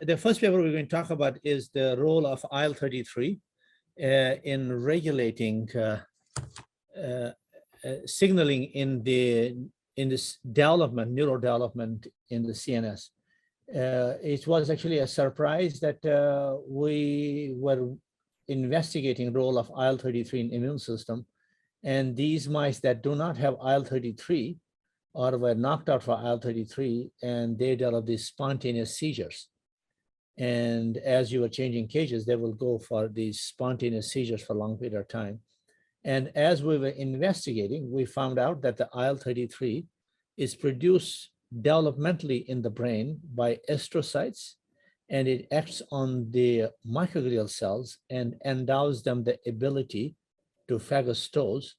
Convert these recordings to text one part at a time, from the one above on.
the first paper we're going to talk about is the role of IL-33 in regulating signaling in this development, neurodevelopment in the CNS. It was actually a surprise that we were investigating role of IL-33 in immune system, and these mice that do not have IL-33 or were knocked out for IL-33, and they develop these spontaneous seizures. And as you are changing cages, they will go for these spontaneous seizures for a long period of time. And as we were investigating, we found out that the IL-33 is produced developmentally in the brain by astrocytes, and it acts on the microglial cells and endows them the ability to phagocytose,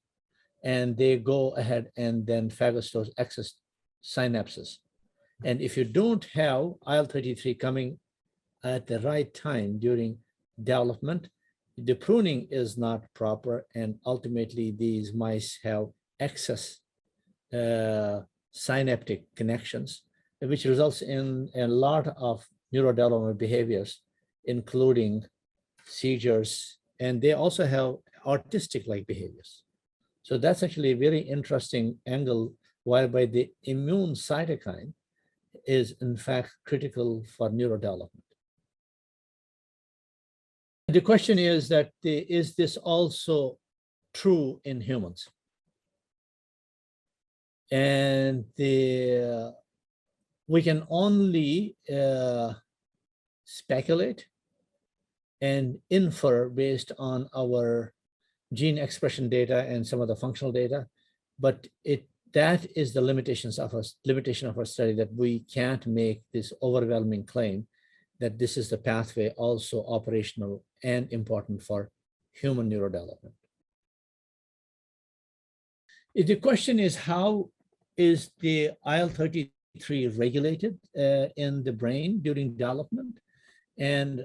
and they go ahead and then phagocytose excess synapses. And if you don't have IL-33 coming at the right time during development, the pruning is not proper, and ultimately these mice have excess synaptic connections, which results in a lot of neurodevelopmental behaviors, including seizures, and they also have autistic-like behaviors. So that's actually a very interesting angle, whereby the immune cytokine is in fact critical for neurodevelopment. The question is that is this also true in humans? And we can only speculate and infer based on our gene expression data and some of the functional data, but that is the limitation of our study, that we can't make this overwhelming claim that this is the pathway also operational and important for human neurodevelopment. The question is, how is the IL-33 regulated in the brain during development, and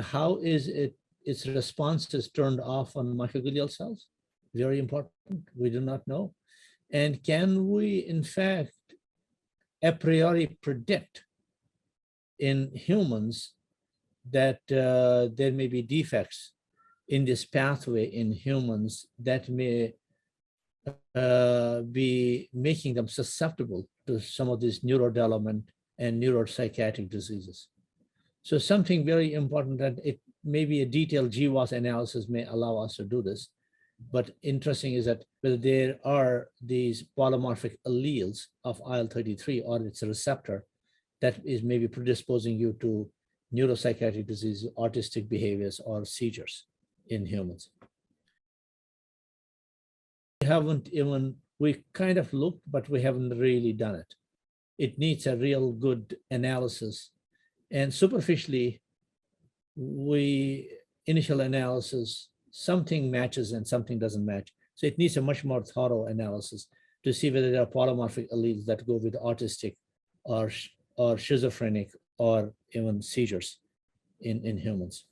how is its responses turned off on microglial cells? Very important. We do not know. And can we, in fact, a priori predict in humans that there may be defects in this pathway in humans that may be making them susceptible to some of these neurodevelopment and neuropsychiatric diseases? So something very important, that it maybe a detailed GWAS analysis may allow us to do this. But interesting is that whether there are these polymorphic alleles of IL-33 or its receptor that is maybe predisposing you to neuropsychiatric disease, autistic behaviors, or seizures in humans. We kind of looked, but we haven't really done it. It needs a real good analysis. And superficially, initial analysis, something matches and something doesn't match. So it needs a much more thorough analysis to see whether there are polymorphic alleles that go with autistic or schizophrenic or even seizures in humans.